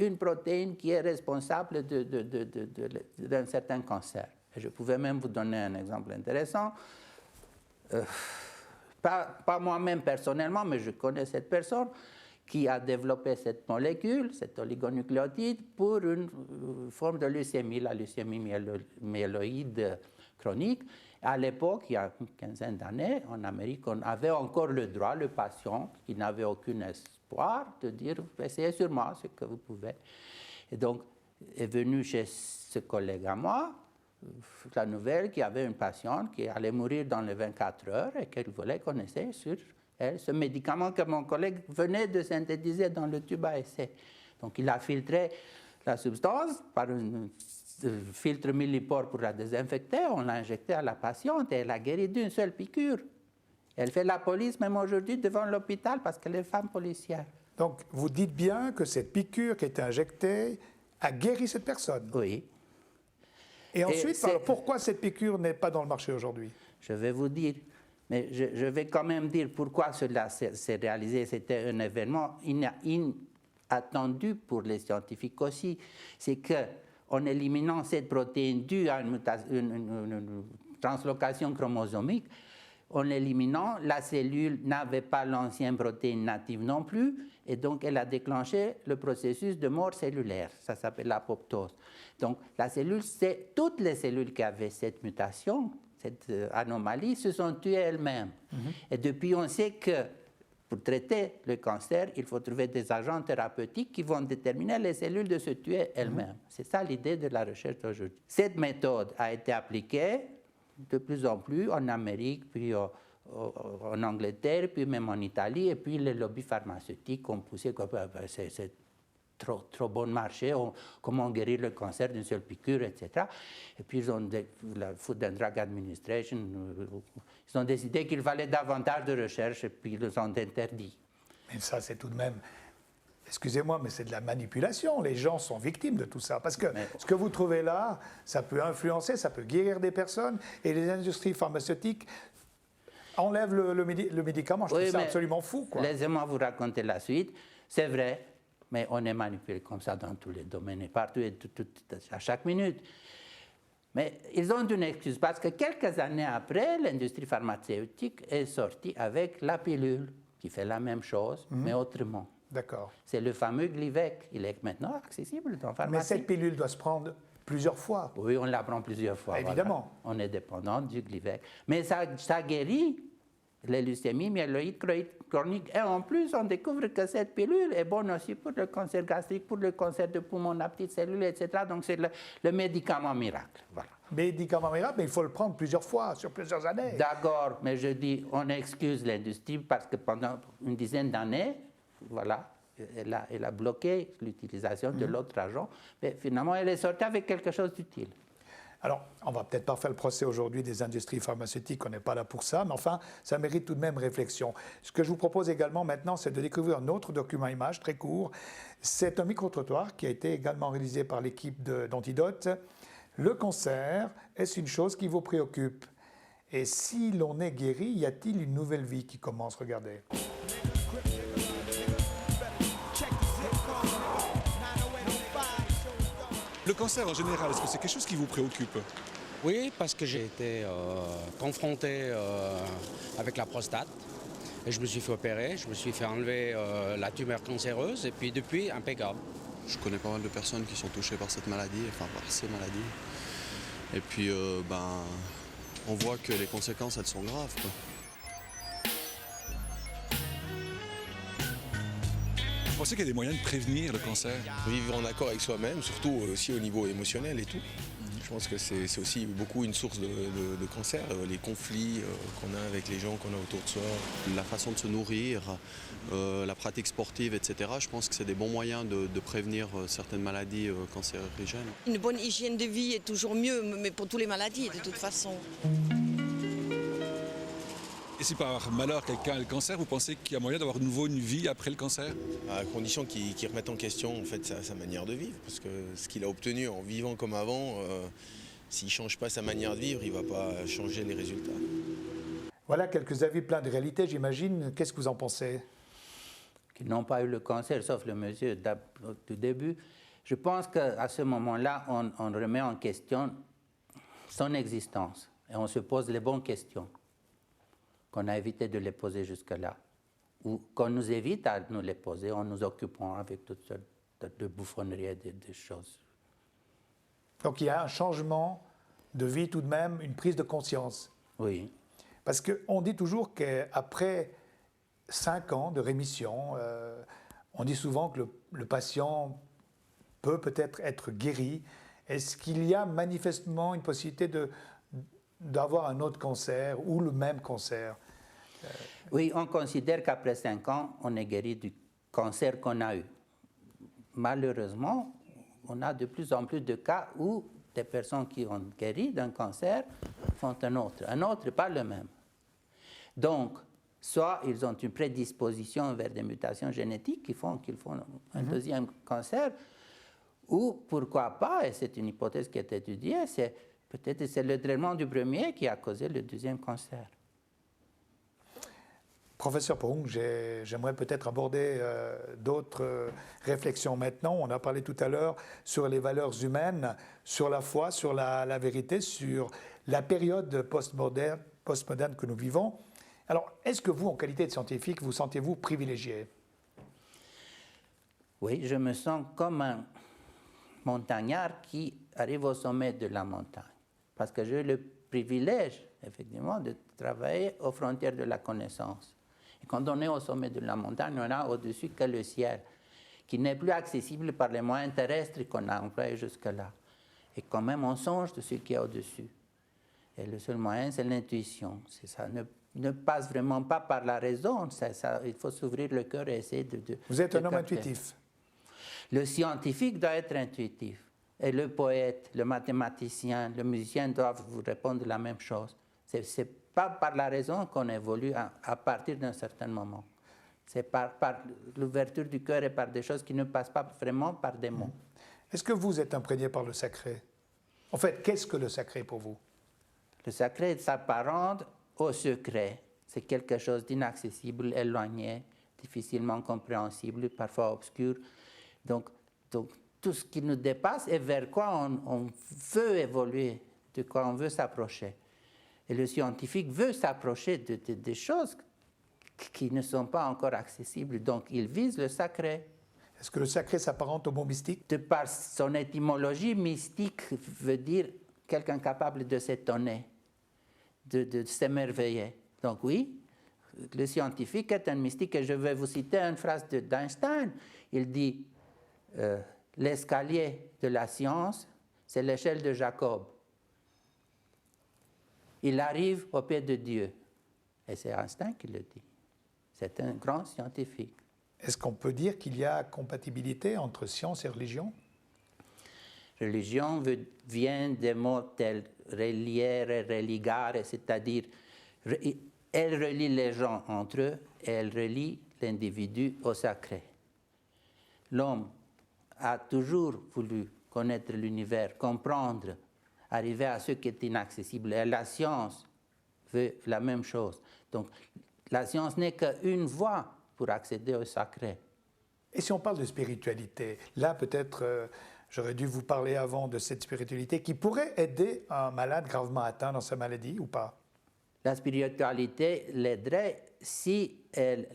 une protéine qui est responsable d'un certain cancer. Et je pouvais même vous donner un exemple intéressant. Pas moi-même personnellement, mais je connais cette personne qui a développé cette molécule, cet oligonucléotide, pour une forme de leucémie, la leucémie myéloïde chronique. À l'époque, il y a une quinzaine d'années, en Amérique, on avait encore le droit, le patient qui n'avait aucun espoir, de dire « essayez sur moi ce que vous pouvez ». Et donc, est venu chez ce collègue à moi la nouvelle qu'il y avait une patiente qui allait mourir dans les 24 heures et qu'elle voulait qu'on essaye sur elle ce médicament que mon collègue venait de synthétiser dans le tube à essai. Donc, il a filtré la substance par un filtre millipore pour la désinfecter, on l'a injecté à la patiente et elle a guéri d'une seule piqûre. Elle fait la police même aujourd'hui devant l'hôpital parce qu'elle est femme policière. Donc, vous dites bien que cette piqûre qui a été injectée a guéri cette personne? Oui. Et ensuite, alors, pourquoi cette piqûre n'est pas dans le marché aujourd'hui? Je vais vous dire, mais je vais quand même dire pourquoi cela s'est réalisé. C'était un événement inattendu pour les scientifiques aussi. C'est qu'en éliminant cette protéine due à une translocation chromosomique, en l'éliminant, la cellule n'avait pas l'ancienne protéine native non plus, et donc elle a déclenché le processus de mort cellulaire. Ça s'appelle l'apoptose. Donc la cellule, toutes les cellules qui avaient cette mutation, cette anomalie, se sont tuées elles-mêmes. Et depuis, on sait que pour traiter le cancer, il faut trouver des agents thérapeutiques qui vont déterminer les cellules de se tuer elles-mêmes. C'est ça l'idée de la recherche d'aujourd'hui. Cette méthode a été appliquée de plus en plus en Amérique, puis en Angleterre, puis même en Italie, et puis les lobbies pharmaceutiques ont poussé que c'est trop bon marché, comment guérir le cancer d'une seule piqûre, etc. Et puis la Food and Drug Administration, ils ont décidé qu'il fallait davantage de recherche, et puis ils les ont interdit. Mais ça, c'est tout de même... Excusez-moi, mais c'est de la manipulation. Les gens sont victimes de tout ça. Parce que ce que vous trouvez là, ça peut influencer, ça peut guérir des personnes. Et les industries pharmaceutiques enlèvent le médicament. Je trouve ça absolument fou, quoi. Laissez-moi vous raconter la suite. C'est vrai, mais on est manipulé comme ça dans tous les domaines et partout, et à chaque minute. Mais ils ont une excuse, parce que quelques années après, l'industrie pharmaceutique est sortie avec la pilule, qui fait la même chose, mais autrement. D'accord. C'est le fameux Glivec. Il est maintenant accessible dans la pharmacie. Mais cette pilule doit se prendre plusieurs fois. Oui, on la prend plusieurs fois. Évidemment. Voilà. On est dépendant du Glivec. Mais ça guérit les leucémies myéloïdes chroniques. Et en plus, on découvre que cette pilule est bonne aussi pour le cancer gastrique, pour le cancer de poumon, la petite cellule, etc. Donc c'est le médicament miracle. Voilà. Médicament miracle, mais il faut le prendre plusieurs fois, sur plusieurs années. D'accord, mais je dis, on excuse l'industrie parce que pendant une dizaine d'années, voilà, elle a bloqué l'utilisation de l'autre agent, mais finalement, elle est sortie avec quelque chose d'utile. Alors, on ne va peut-être pas faire le procès aujourd'hui des industries pharmaceutiques, on n'est pas là pour ça, mais enfin, ça mérite tout de même réflexion. Ce que je vous propose également maintenant, c'est de découvrir un autre document image très court. C'est un micro-trottoir qui a été également réalisé par l'équipe d'Antidote. Le cancer, est-ce une chose qui vous préoccupe? Et si l'on est guéri, y a-t-il une nouvelle vie qui commence? Regardez. Le cancer en général, est-ce que c'est quelque chose qui vous préoccupe? Oui, parce que j'ai été confronté avec la prostate et je me suis fait opérer, je me suis fait enlever la tumeur cancéreuse et puis depuis, impeccable. Je connais pas mal de personnes qui sont touchées par cette maladie, enfin par ces maladies. Et puis, on voit que les conséquences, elles sont graves, quoi. Vous pensez qu'il y a des moyens de prévenir le cancer? Vivre en accord avec soi-même, surtout aussi au niveau émotionnel et tout. Je pense que c'est aussi beaucoup une source de cancer, les conflits qu'on a avec les gens qu'on a autour de soi. La façon de se nourrir, la pratique sportive, etc. Je pense que c'est des bons moyens de prévenir certaines maladies cancérigènes. Une bonne hygiène de vie est toujours mieux, mais pour toutes les maladies, de toute façon. Et si par malheur quelqu'un a le cancer, vous pensez qu'il y a moyen d'avoir de nouveau une vie après le cancer? À condition qu'il remette en question en fait, sa manière de vivre. Parce que ce qu'il a obtenu en vivant comme avant, s'il ne change pas sa manière de vivre, il ne va pas changer les résultats. Voilà quelques avis pleins de réalité, j'imagine. Qu'est-ce que vous en pensez? qui n'ont pas eu le cancer, sauf le monsieur du début, je pense qu'à ce moment-là, on remet en question son existence et on se pose les bonnes questions qu'on a évité de les poser jusque-là, ou qu'on nous évite à nous les poser en nous occupant avec toutes sortes de bouffonneries et de choses. Donc il y a un changement de vie tout de même, une prise de conscience. Oui. Parce qu'on dit toujours qu'après 5 ans de rémission, on dit souvent que le patient peut peut-être être guéri. Est-ce qu'il y a manifestement une possibilité d'avoir un autre cancer ou le même cancer? Oui, on considère qu'après 5 ans, on est guéri du cancer qu'on a eu. Malheureusement, on a de plus en plus de cas où des personnes qui ont guéri d'un cancer font un autre, pas le même. Donc, soit ils ont une prédisposition vers des mutations génétiques qui font qu'ils font un deuxième cancer, ou pourquoi pas, et c'est une hypothèse qui est étudiée, peut-être c'est le traitement du premier qui a causé le deuxième cancer. Professeur Pohung, j'aimerais peut-être aborder d'autres réflexions maintenant. On a parlé tout à l'heure sur les valeurs humaines, sur la foi, sur la vérité, sur la période postmoderne que nous vivons. Alors, est-ce que vous, en qualité de scientifique, vous sentez-vous privilégié? Oui, je me sens comme un montagnard qui arrive au sommet de la montagne. Parce que j'ai le privilège, effectivement, de travailler aux frontières de la connaissance. Et quand on est au sommet de la montagne, on n'a au-dessus que le ciel, qui n'est plus accessible par les moyens terrestres qu'on a employés jusque-là. Et quand même, on songe de ce qu'il y a au-dessus. Et le seul moyen, c'est l'intuition. C'est ça. Ne passe vraiment pas par la raison. Il faut s'ouvrir le cœur et essayer de Vous êtes un homme capter. intuitif. Le scientifique doit être intuitif. Et le poète, le mathématicien, le musicien doivent vous répondre la même chose. Ce n'est pas par la raison qu'on évolue à partir d'un certain moment. C'est par l'ouverture du cœur et par des choses qui ne passent pas vraiment par des mots. Est-ce que vous êtes imprégné par le sacré? En fait, qu'est-ce que le sacré pour vous? Le sacré s'apparente au secret. C'est quelque chose d'inaccessible, éloigné, difficilement compréhensible, parfois obscur. Donc, tout ce qui nous dépasse et vers quoi on veut évoluer, de quoi on veut s'approcher. Et le scientifique veut s'approcher de choses qui ne sont pas encore accessibles. Donc, il vise le sacré. Est-ce que le sacré s'apparente au mot mystique? De par son étymologie, mystique veut dire quelqu'un capable de s'étonner, de s'émerveiller. Donc oui, le scientifique est un mystique. Et je vais vous citer une phrase d'Einstein. Il dit l'escalier de la science, c'est l'échelle de Jacob. Il arrive au pied de Dieu. Et c'est Einstein qui le dit. C'est un grand scientifique. Est-ce qu'on peut dire qu'il y a compatibilité entre science et religion? Religion vient des mots tels reliere et religare, c'est-à-dire elle relie les gens entre eux et elle relie l'individu au sacré. L'homme a toujours voulu connaître l'univers, comprendre, arriver à ce qui est inaccessible. Et la science veut la même chose. Donc, la science n'est qu'une voie pour accéder au sacré. Et si on parle de spiritualité, là peut-être j'aurais dû vous parler avant de cette spiritualité qui pourrait aider un malade gravement atteint dans sa maladie ou pas? La spiritualité l'aiderait si elle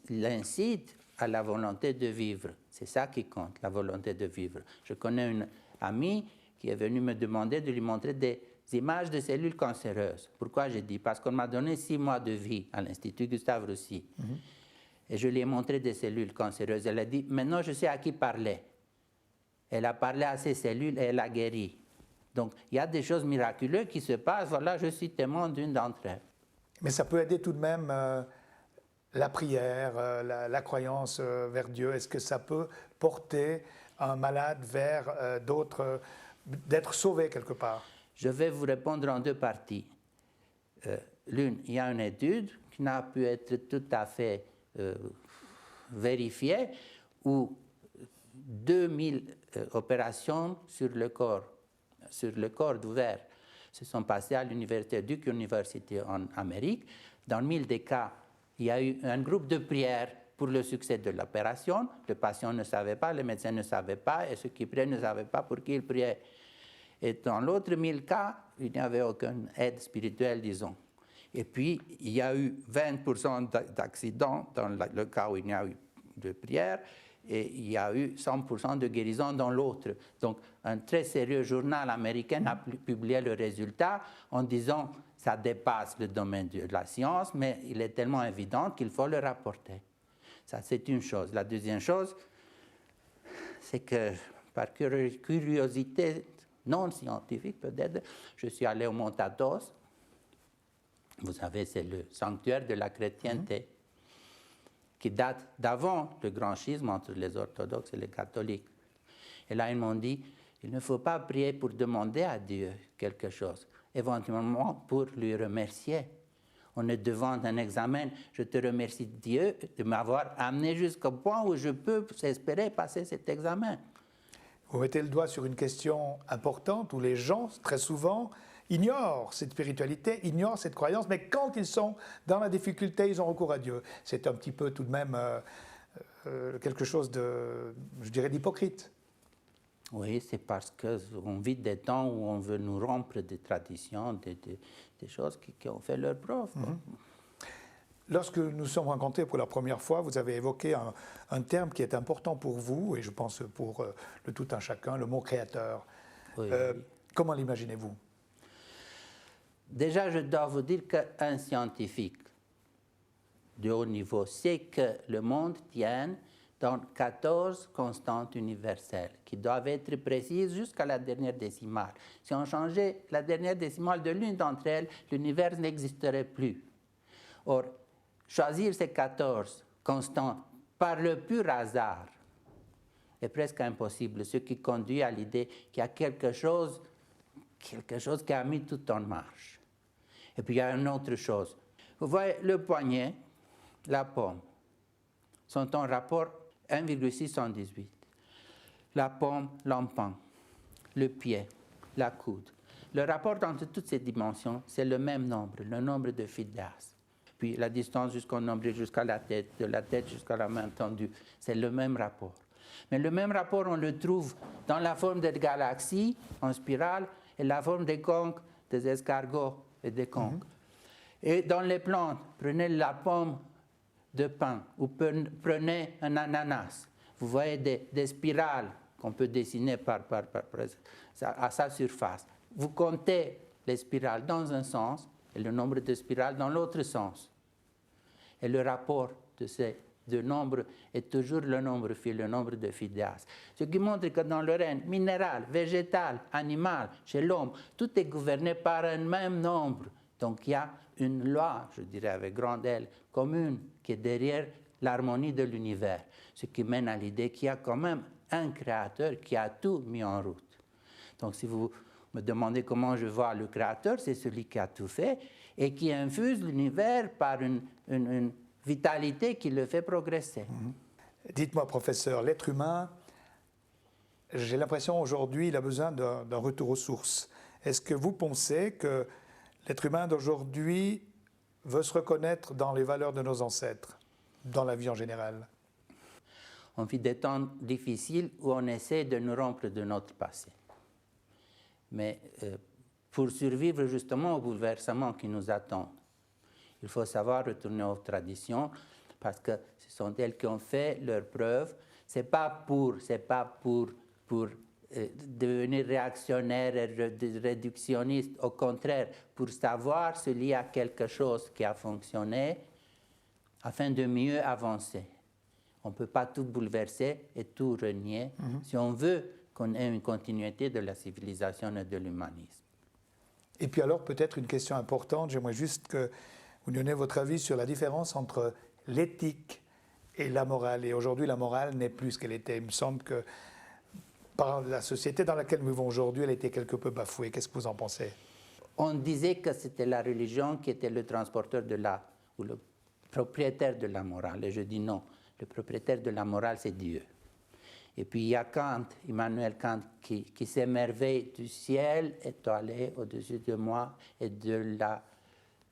l'incite à la volonté de vivre. C'est ça qui compte, la volonté de vivre. Je connais une amie qui est venue me demander de lui montrer des images de cellules cancéreuses. Pourquoi j'ai dit? Parce qu'on m'a donné 6 mois de vie à l'Institut Gustave Roussy. Et je lui ai montré des cellules cancéreuses. Elle a dit, maintenant je sais à qui parler. Elle a parlé à ces cellules et elle a guéri. Donc il y a des choses miraculeuses qui se passent. Voilà, je suis témoin d'une d'entre elles. Mais ça peut aider tout de même la prière, la croyance vers Dieu. Est-ce que ça peut porter un malade vers d'autres, d'être sauvé quelque part? Je vais vous répondre en 2 parties. L'une, il y a une étude qui n'a pu être tout à fait vérifiée, où 2000 opérations sur le corps d'ouvert se sont passées à l'université Duke University en Amérique. Dans 1000 des cas, il y a eu un groupe de prière pour le succès de l'opération. Le patient ne savait pas, le médecin ne savait pas, et ceux qui priaient ne savaient pas pour qui ils priaient. Et dans l'autre 1000 cas, il n'y avait aucune aide spirituelle, disons. Et puis, il y a eu 20% d'accidents dans le cas où il n'y a eu de prière, et il y a eu 100% de guérison dans l'autre. Donc, un très sérieux journal américain a publié le résultat en disant « ça dépasse le domaine de la science, mais il est tellement évident qu'il faut le rapporter ». Ça, c'est une chose. La deuxième chose, c'est que par curiosité non scientifique peut-être, je suis allé au Mont Athos. Vous savez, c'est le sanctuaire de la chrétienté qui date d'avant le grand schisme entre les orthodoxes et les catholiques. Et là, ils m'ont dit, il ne faut pas prier pour demander à Dieu quelque chose, éventuellement pour lui remercier. On est devant un examen, je te remercie Dieu de m'avoir amené jusqu'au point où je peux espérer passer cet examen. Vous mettez le doigt sur une question importante où les gens, très souvent, ignorent cette spiritualité, ignorent cette croyance, mais quand ils sont dans la difficulté, ils ont recours à Dieu. C'est un petit peu tout de même quelque chose de, je dirais, d'hypocrite. Oui, c'est parce qu'on vit des temps où on veut nous rompre des traditions, des choses qui ont fait leur preuve. Lorsque nous sommes rencontrés pour la première fois, vous avez évoqué un terme qui est important pour vous, et je pense pour le tout un chacun, le mot créateur. Oui. Comment l'imaginez-vous? Déjà, je dois vous dire qu'un scientifique de haut niveau sait que le monde tient dans 14 constantes universelles qui doivent être précises jusqu'à la dernière décimale. Si on changeait la dernière décimale de l'une d'entre elles, l'univers n'existerait plus. Or, choisir ces 14 constantes par le pur hasard est presque impossible, ce qui conduit à l'idée qu'il y a quelque chose qui a mis tout en marche. Et puis il y a une autre chose. Vous voyez, le poignet, la paume, sont en rapport 1,618. La paume, l'empan, le pied, la coude. Le rapport entre toutes ces dimensions, c'est le même nombre, le nombre de Phidias. Puis la distance jusqu'au nombril, jusqu'à la tête, de la tête jusqu'à la main tendue, c'est le même rapport. Mais le même rapport, on le trouve dans la forme des galaxies en spirale et la forme des conques, des escargots et des conques. Et dans les plantes, prenez la pomme de pin ou prenez un ananas. Vous voyez des spirales qu'on peut dessiner à sa surface. Vous comptez les spirales dans un sens et le nombre de spirales dans l'autre sens. Et le rapport de ces deux nombres est toujours le nombre phi, le nombre de Phidias. Ce qui montre que dans le règne minéral, végétal, animal, chez l'homme, tout est gouverné par un même nombre. Donc il y a une loi, je dirais avec grande L, commune, qui est derrière l'harmonie de l'univers. Ce qui mène à l'idée qu'il y a quand même un créateur qui a tout mis en route. Donc si vous me demandez comment je vois le créateur, c'est celui qui a tout fait et qui infuse l'univers par une vitalité qui le fait progresser. Dites-moi, professeur, l'être humain, j'ai l'impression aujourd'hui, il a besoin d'un retour aux sources. Est-ce que vous pensez que l'être humain d'aujourd'hui veut se reconnaître dans les valeurs de nos ancêtres, dans la vie en général? On vit des temps difficiles où on essaie de nous rompre de notre passé. Mais pour survivre justement au bouleversement qui nous attend, il faut savoir retourner aux traditions parce que ce sont elles qui ont fait leurs preuves. Ce n'est pas pour devenir réactionnaire et réductionniste, au contraire, pour savoir s'il y a quelque chose qui a fonctionné afin de mieux avancer. On ne peut pas tout bouleverser et tout renier si on veut qu'on ait une continuité de la civilisation et de l'humanisme. Et puis alors, peut-être une question importante, j'aimerais juste que vous donniez votre avis sur la différence entre l'éthique et la morale. Et aujourd'hui, la morale n'est plus ce qu'elle était. Il me semble que par la société dans laquelle nous vivons aujourd'hui, elle était quelque peu bafouée. Qu'est-ce que vous en pensez? On disait que c'était la religion qui était le transporteur ou le propriétaire de la morale. Et je dis non, le propriétaire de la morale, c'est Dieu. Et puis il y a Kant, Immanuel Kant, qui s'émerveille du ciel étoilé au-dessus de moi et de la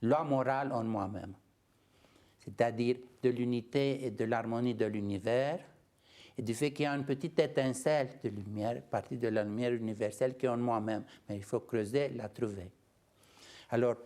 loi morale en moi-même. c'est-à-dire de l'unité et de l'harmonie de l'univers, et du fait qu'il y a une petite étincelle de lumière, partie de la lumière universelle qui est en moi-même, mais il faut creuser, la trouver. Alors,